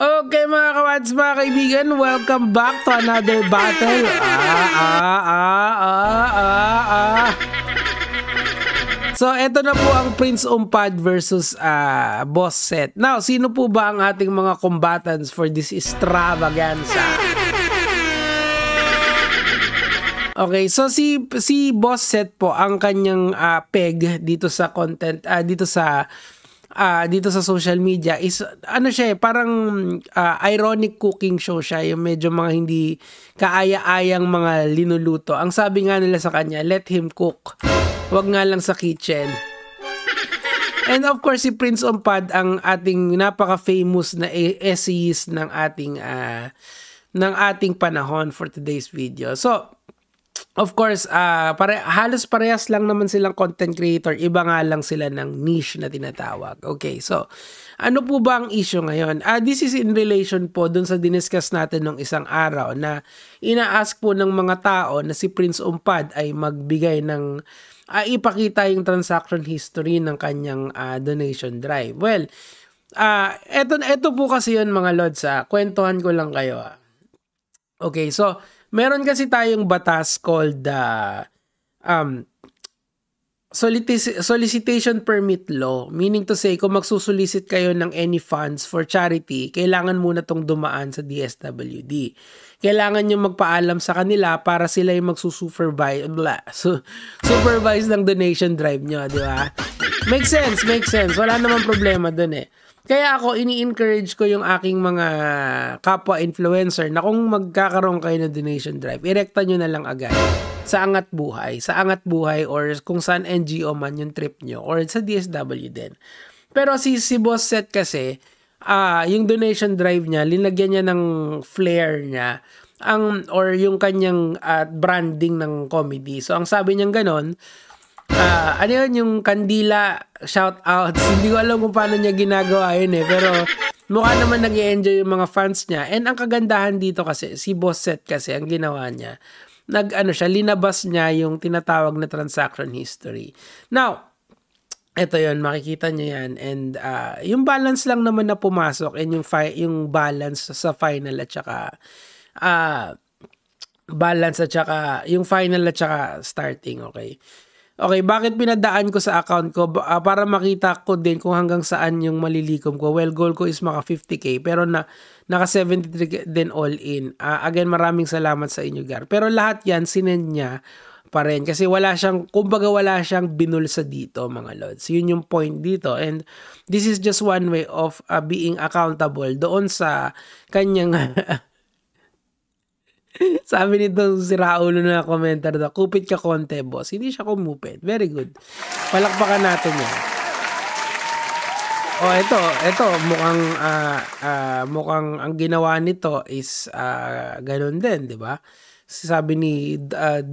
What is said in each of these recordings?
Okay mga kawads, mga kaibigan, welcome back to another battle. So, eto na po ang Prince Umpad versus Boss Set. Now, sino po ba ang ating mga combatants for this extravaganza? Okay, so si Boss Set po, ang kanyang peg dito sa content, dito sa social media is ano siya, parang ironic cooking show siya, yung medyo mga hindi kaaya-ayang mga linuluto. Ang sabi nga nila sa kanya, let him cook, wag nga lang sa kitchen. And of course, si Prince Umpad ang ating napaka-famous na essayist ng ating panahon for today's video. So, of course, halos parehas lang naman silang content creator. Iba nga lang sila ng niche na tinatawag. Okay, so, ano po ba ang issue ngayon? This is in relation po dun sa diniscuss natin nung isang araw na ina-ask po ng mga tao na si Prince Umpad ay magbigay ng, ipakita yung transaction history ng kanyang donation drive. Well, eto po kasi yun mga lods. Kwentuhan ko lang kayo. Okay, so, meron kasi tayong batas called solicitation permit law. Meaning to say, kung magsusolicit kayo ng any funds for charity, kailangan muna tong dumaan sa DSWD. Kailangan nyo magpaalam sa kanila para sila yung magsusupervise supervise ng donation drive nyo, di ba? Make sense. Wala namang problema dun eh. Kaya ako, ini-encourage ko yung aking mga kapwa influencer na kung magkakaroon kayo ng donation drive, irekta nyo na lang agad sa Angat Buhay or kung saan NGO man yung trip nyo or sa DSW din. Pero si Boss Set kasi, yung donation drive niya, linagyan niya ng flair niya or yung kanyang branding ng comedy. So, ang sabi niyang ganon, ano yun, yung kandila shout out. Hindi ko alam kung paano niya ginagawa yun eh. Pero mukha naman nag-i-enjoy yung mga fans niya. And ang kagandahan dito kasi, si Boss Set kasi, ang ginawa niya, linabas niya yung tinatawag na transaction history. Now, eto yun, makikita niyo yan. And yung balance lang naman na pumasok and yung balance sa final at saka yung final at saka starting, okay? Okay, bakit pinadaan ko sa account ko? Para makita ko din kung hanggang saan yung malilikom ko. Well, goal ko is maka 50k pero naka 73 din all in. Again, maraming salamat sa inyo, Gar. Pero lahat yan, sinend niya pa rin. Kasi wala siyang binulsa dito, mga lods. Yun yung point dito. And this is just one way of being accountable doon sa kanyang... Sabi nito si Raulo na commenter na, kupit ka konti, boss. Hindi siya kumupit. Very good. Palakpakan natin yan. Oh, ito mukhang ang ginawa nito is ganun din, di ba? Sabi ni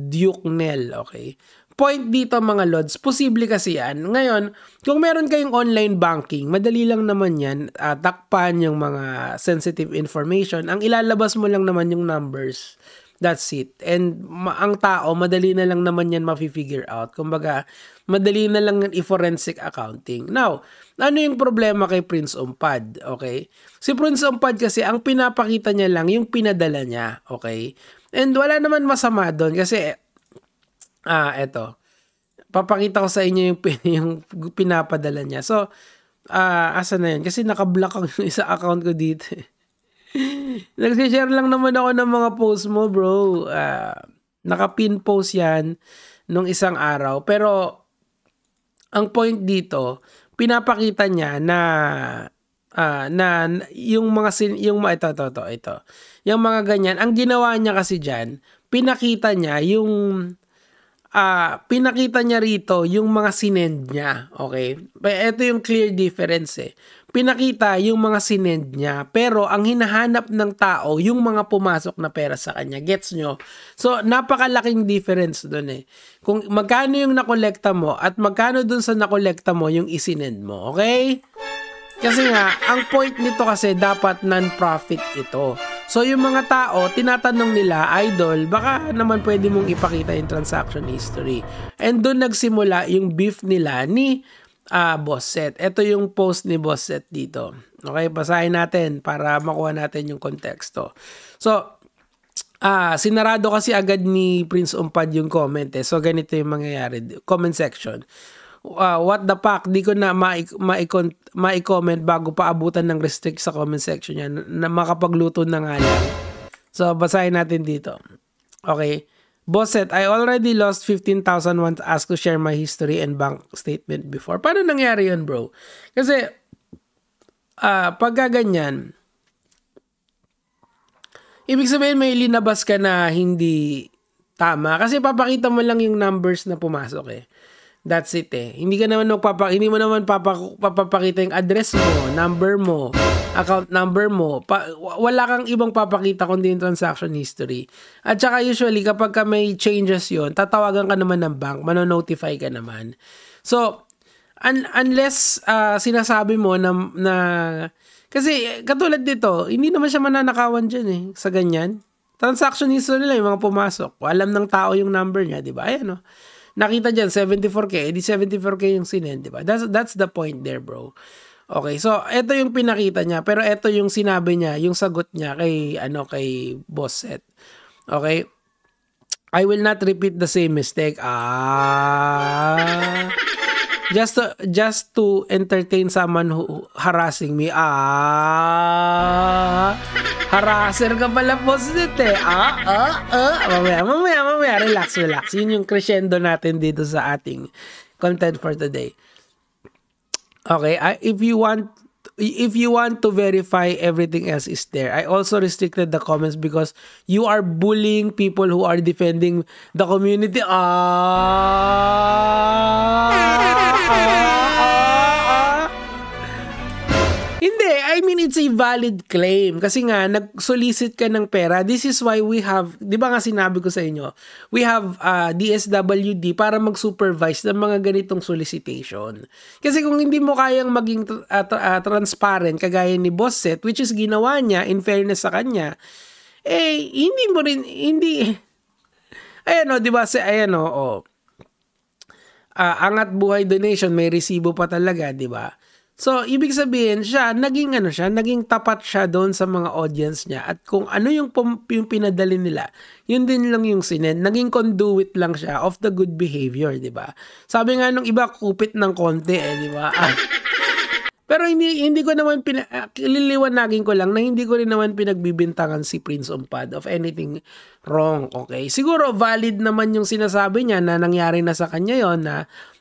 Duke Nell, okay? Point dito mga lods, posible kasi yan. Ngayon, kung meron kayong online banking, madali lang naman yan, takpan yung mga sensitive information. Ang ilalabas mo lang naman yung numbers. That's it. And ang tao, madali na lang naman yan ma-figure out. Kumbaga, madali na lang i-forensic accounting. Now, ano yung problema kay Prince Umpad? Okay? Si Prince Umpad kasi, ang pinapakita niya lang, yung pinadala niya. Okay? And wala naman masama doon kasi... eto. Papakita ko sa inyo yung pinapadala niya. So, asa na yun? Kasi nakablock ang isa account ko dito. Nag-share lang naman ako ng mga post mo, bro. Naka-pin post yan nung isang araw. Pero, ang point dito, pinapakita niya na yung mga ito. Yung mga ganyan, ang ginawa niya kasi dyan, pinakita niya rito yung mga sinend niya, okay? Ito yung clear difference eh. Pinakita yung mga sinend niya, pero ang hinahanap ng tao, yung mga pumasok na pera sa kanya. Gets nyo? So, napakalaking difference dun eh. Kung magkano yung nakolekta mo at magkano dun sa nakolekta mo yung isinend mo, okay? Kasi nga, ang point nito kasi dapat non-profit ito. So, yung mga tao, tinatanong nila, idol, baka naman pwede mong ipakita yung transaction history. And doon nagsimula yung beef nila ni Boss Set. Ito yung post ni Boss Set dito. Okay, basahin natin para makuha natin yung konteksto. So, sinarado kasi agad ni Prince Umpad yung comment eh. So, ganito yung mangyayari. Comment section. What the fuck? Di ko na ma-comment bago pa abutan ng restrict sa comment section yan. Na makapagluto na nga lang. So, basahin natin dito. Okay. Boss said, I already lost 15,000 once asked to share my history and bank statement before. Paano nangyari yun, bro? Kasi, pagka ganyan, ibig sabihin may linabas ka na hindi tama kasi papakita mo lang yung numbers na pumasok eh. That's it eh. Hindi mo naman papapakita yung address mo, number mo, account number mo. Wala kang ibang papakita kundi yung transaction history. At saka usually kapag may changes yon, tatawagan ka naman ng bank, mano-notify ka naman. So, unless sinasabi mo na kasi katulad dito, hindi naman siya mananakawan dyan eh, sa ganyan. Transaction history nila yung mga pumasok. Alam ng tao yung number niya, di ba? Ayan o. Nakita dyan, 74K. Edi 74K yung sinend, di ba? That's the point there, bro. Okay, so ito yung pinakita niya. Pero ito yung sinabi niya, yung sagot niya kay Boss Seth. Okay? I will not repeat the same mistake. Just to entertain someone who harassing me. Harasser ka pala, Boss Seth eh. Mamaya. Relax. Yun yung crescendo natin dito sa ating content for today. Okay, if you want to verify everything else is there. I also restricted the comments because you are bullying people who are defending the community. Hindi, I mean it's a valid claim kasi nga nag-solicit ka ng pera. This is why we have, 'di ba nga sinabi ko sa inyo, we have DSWD para mag-supervise ng mga ganitong solicitation. Kasi kung hindi mo kayang maging transparent kagaya ni Boss Seth, which is ginawa niya in fairness sa kanya, ayan o, 'di ba? Ayan o, Angat Buhay Donation, may resibo pa talaga, 'di ba? So, ibig sabihin siya, naging tapat siya doon sa mga audience niya. At kung ano yung pinadali nila, yun din lang yung sinend. Naging conduit lang siya of the good behavior, di ba? Sabi nga nung iba, kupit ng konti di ba? Pero hindi ko naman liliwanagin ko lang na hindi ko rin naman pinagbibintangan si Prince Umpad of anything wrong, okay? Siguro valid naman yung sinasabi niya na nangyari na sa kanya yon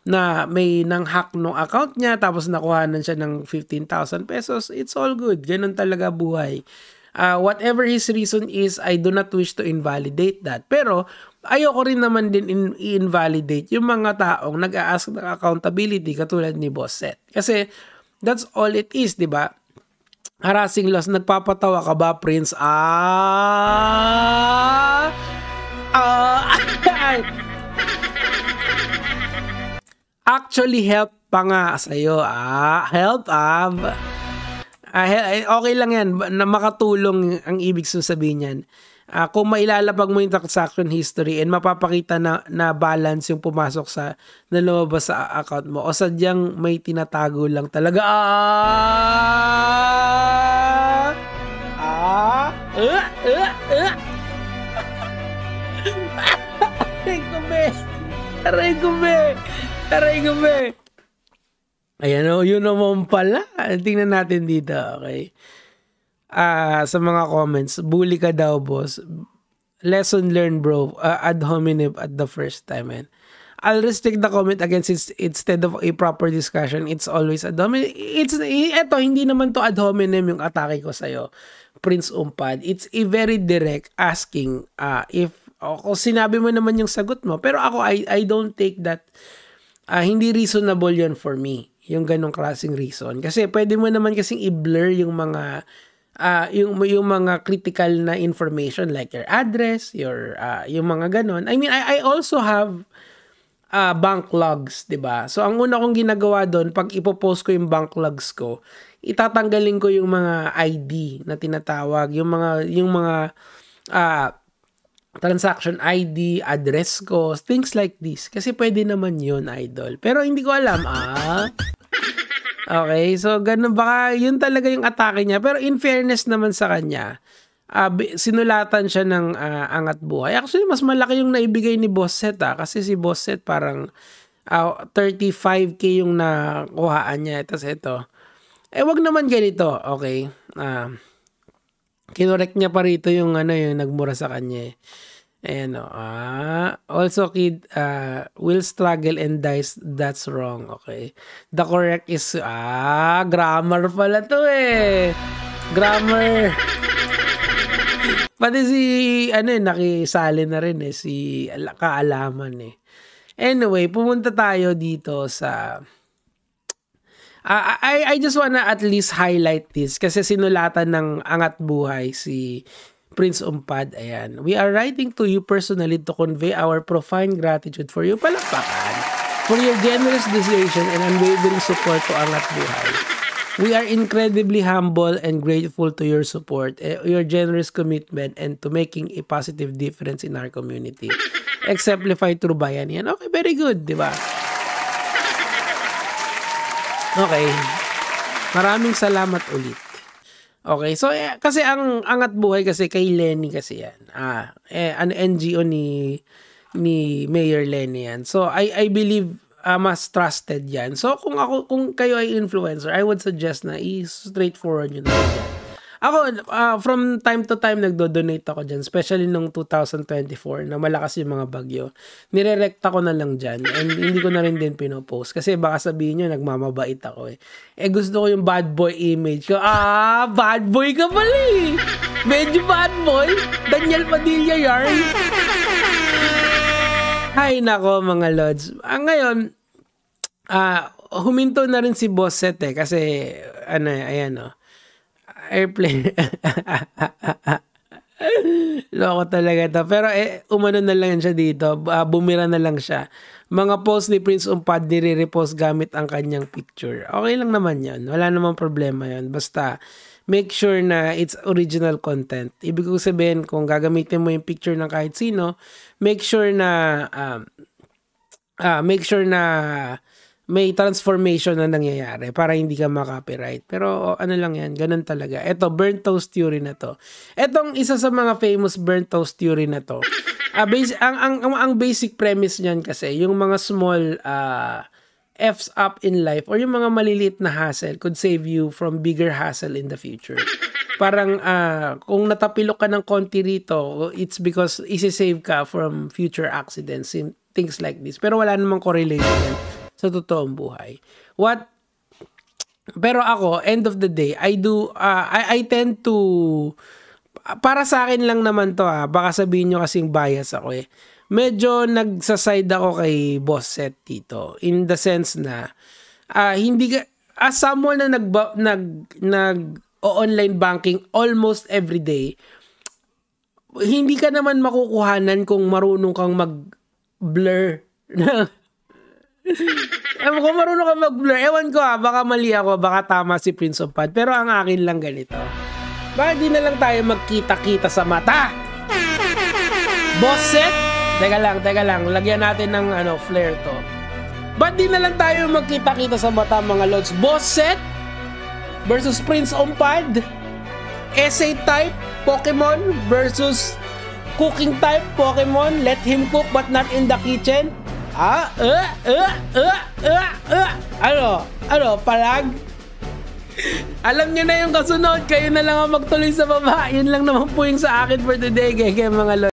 na may nang-hack nung account niya tapos nakuhanan siya ng 15,000 pesos. It's all good. Ganun talaga buhay. Whatever his reason is, I do not wish to invalidate that. Pero ayoko rin naman din i-invalidate yung mga taong nag-a-ask ng accountability katulad ni Boss Seth. Kasi that's all it is, di ba? Harassing loss, nagpapatawa ka ba, Prince? Actually, help pa nga sa'yo. Help, okay lang yan, na makatulong ang ibig sabihin yan. Kung mailalapag mo yung transaction history and mapapakita na balance yung pumasok sa nalabas sa account mo o sadyang may tinatago lang talaga. Aray ko be. Ayan o, yun naman pala. Tingnan natin dito, okay? Sa mga comments, bully ka daw, boss. Lesson learned, bro. Ad hominem at the first time, man. I'll restrict the comment against instead of a proper discussion. It's always ad hominem. Eto, hindi naman to ad hominem yung atake ko sa'yo, Prince Umpad. It's a very direct asking kung sinabi mo naman yung sagot mo. Pero ako, I don't take that. Hindi reasonable yon for me. Yung ganong klaseng reason. Kasi pwede mo naman kasing i-blur yung mga yung mga critical na information like your address, yung mga ganon. I mean, I also have bank logs, 'di ba? So ang una kong ginagawa doon, pag ipopost ko yung bank logs ko, itatanggalin ko yung mga ID na tinatawag, yung mga transaction ID, address ko, things like this. Kasi pwede naman yun, idol. Pero hindi ko alam, Okay, so ganun baka yun talaga yung atake niya. Pero in fairness naman sa kanya, sinulatan siya ng Angat Buhay. Actually, mas malaki yung naibigay ni Boss Seth kasi si Boss Seth parang 35K yung nakuhaan niya. Tapos ito, wag naman ganito, okay? Kinorek niya pa rito yung yung nagmura sa kanya. Ayan also kid will struggle and dies, that's wrong, okay? The correct is grammar pala to grammar. Pati si nakisali na rin si Kaalaman Anyway, pumunta tayo dito sa I just wanna at least highlight this kasi sinulatan ng Angat Buhay si Prince Umpad. Ayan. We are writing to you personally to convey our profound gratitude for you. Palakpakan. For your generous decision and unwavering support to Angat Buhay. We are incredibly humble and grateful to your support, your generous commitment, and to making a positive difference in our community. Exemplified through Bayanihan. Okay, very good, di ba? Okay. Maraming salamat ulit. Okay, so kasi ang Angat Buhay kasi kay Lenny kasi yan. An NGO ni Mayor Lenny yan. So I believe mas trusted yan. So kung kayo ay influencer, I would suggest na i-straightforward nyo na yan. Ako, from time to time nagdo-donate ako dyan, especially nung 2024 na malakas yung mga bagyo. Nirerekta ko na lang dyan and hindi ko na rin din pinopost kasi baka sabihin nyo nagmamabait ako gusto ko yung bad boy image ko. Bad boy ka pala medyo bad boy. Daniel Padilla yarn. Hay nako mga lods. Ngayon, huminto na rin si Boss Seth kasi ayan airplane. Loko talaga to. Pero umano na lang siya dito. Bumira na lang siya. Mga post ni Prince Umpad nire-repost gamit ang kanyang picture. Okay lang naman yan. Wala namang problema yan. Basta make sure na it's original content. Ibig ko sabihin kung gagamitin mo yung picture ng kahit sino, make sure na may transformation na nangyayari para hindi ka makopyright. Pero lang yan, ganun talaga. Ito, burnt toast theory na to. Etong isa sa mga famous burnt toast theory na to. Ang basic premise niyan kasi, yung mga small F's up in life or yung mga maliliit na hassle could save you from bigger hassle in the future. Parang kung natapilok ka ng konti rito, it's because isi-save ka from future accidents, things like this. Pero wala namang correlation sa totoong buhay. Pero ako, end of the day, I tend to, para sa akin lang naman to baka sabihin nyo kasing bias ako medyo nagsaside ako kay Boss Seth dito. In the sense na, hindi ka, as someone na online banking almost every day, hindi ka naman makukuhanan kung marunong kang mag-blur kung marunong ka mag-blur, ewan ko baka mali ako, baka tama si Prince Umpad. Pero ang akin lang ganito. Bakit di na lang tayo magkita-kita sa mata? Boss Seth? Teka lang. Lagyan natin ng flare to. Bakit di na lang tayo magkita-kita sa mata mga lods? Boss Seth versus Prince Umpad? Essay type Pokemon versus cooking type Pokemon? Let him cook but not in the kitchen? Palag? Alam nyo na yung kasunod, kayo na lang ang magtuloy sa baba. Yun lang naman po yung sa akin for today, kaya mga